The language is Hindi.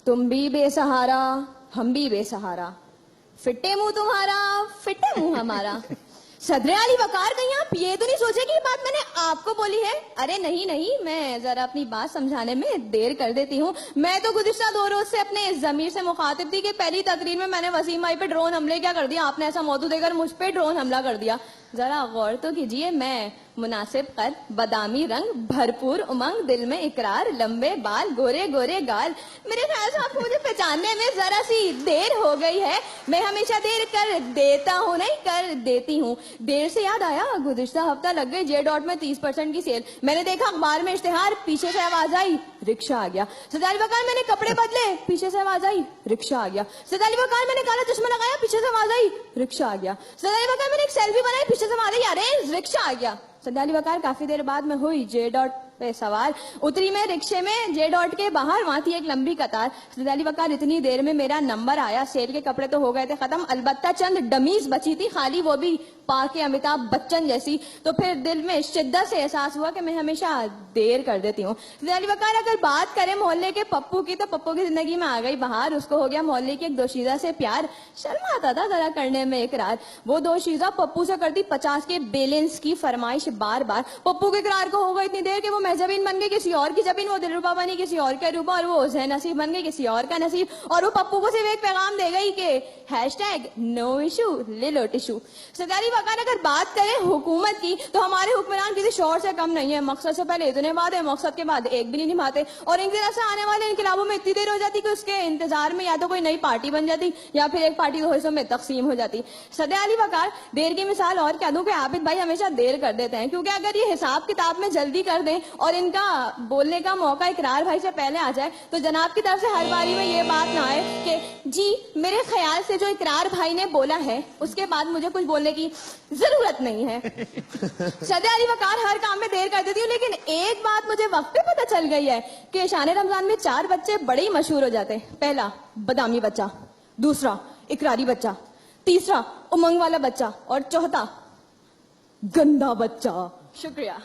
तुम भी बेसहारा, हम भी बेसहारा, फिट्टे मुंह तुम्हारा, फिट्टे मुंह हमारा। सदरे अली वकार, कहीं आप ये तो नहीं सोचे कि ये बात मैंने आपको बोली है? अरे नहीं नहीं, मैं जरा अपनी बात समझाने में देर कर देती हूँ। मैं तो गुज़िश्ता 2 रोज से अपने जमीर से मुखातिब थी कि पहली तकरीर में मैंने वसीम भाई पे ड्रोन हमले क्या कर दिया, आपने ऐसा मौजू देकर मुझ पे ड्रोन हमला कर दिया। जरा गौर तो कीजिए, मैं मुनासिब कद, बदामी रंग, भरपूर उमंग, दिल में इकरार, लंबे बाल, गोरे गोरे गाल। मेरे ख्याल से आपको मुझे पहचानने में जरा सी देर हो गई है। मैं हमेशा देर कर देता हूँ, नहीं कर देती हूँ। देर से याद आया, गुज़िश्ता हफ्ता लग गई J.Dot में 30% की सेल। मैंने देखा अखबार में इश्तिहार, पीछे से आवाज आई, रिक्शा आ गया। सदाली वकार, मैंने कपड़े बदले, पीछे से आवाज आई, रिक्शा आ गया। सदाली वकार, मैंने काला चश्मा लगाया, पीछे से आवाज आई, रिक्शा आ गया। सदाली वकार, मैंने एक सेल्फी बनाई, पीछे से आवाज आई, अरे रिक्शा आ गया। सदाली वकार, काफी देर बाद मैं हुई J.Dot पे सवार। उतरी मैं रिक्शे में, J.Dot के बाहर, वहां थी एक लंबी कतार। सदाली वकार, इतनी देर में मेरा नंबर आया। सेल के कपड़े तो हो गए थे खत्म, अलबत्ता चंद डमीज बची थी खाली, वो भी पाके अमिताभ बच्चन जैसी। तो फिर दिल में शिद्दत से एहसास हुआ कि मैं हमेशा देर कर देती हूँ। सदाली वकार, अगर बात करें मोहल्ले के पप्पू की, तो पप्पू की जिंदगी में आ गई बहार। उसको हो गया मोहल्ले की एक दोशीजा से प्यार। शर्म आता था जरा करने में इकरार। वो दोशीजा पप्पू से करती 50 के बैलेंस की फरमाइश बार बार। पप्पू के इकरार को हो गई इतनी देर कि वो महजबीन बन गई किसी और की जबीन, वो दिलरुबा बनी किसी और का रूबा, और वो जह नसीब बन गई किसी और का नसीब। और वो पप्पू को सिर्फ एक पैगाम दे गई कि #no issue ले लो टिशू। सदाली वकार, अगर बात करें हुकूमत की, तो हमारे हुक्मरान किसी शोर से कम नहीं है। मकसद से पहले इतने वादे, मकसद के बाद एक भी नहीं निभाते। और एक दिन ऐसा आने वाले इनकलाबों में इतनी देर हो जाती कि उसके इंतजार में या तो कोई नई पार्टी बन जाती, या फिर एक पार्टी 2 हिस्सों में तकसीम हो जाती। सदाली वकार, देर की मिसाल और क्या दूं कि आबिद भाई हमेशा देर कर देते हैं, क्योंकि अगर ये हिसाब किताब में जल्दी कर दें और इनका बोलने का मौका इकरार भाई से पहले आ जाए, तो जनाब की तरफ से हर बारी में ये बात ना आए कि जी मेरे ख्याल से जो इकरार भाई ने बोला है उसके बाद मुझे कुछ बोलने की जरूरत नहीं है। सदाली वकार, हर काम में देर कर देती हूँ, लेकिन एक बात मुझे वक्त पे पता चल गई है कि शान रमजान में 4 बच्चे बड़े ही मशहूर हो जाते हैं। पहला बदामी बच्चा, दूसरा इकरारी बच्चा, तीसरा उमंग वाला बच्चा, और चौथा गंदा बच्चा। शुक्रिया।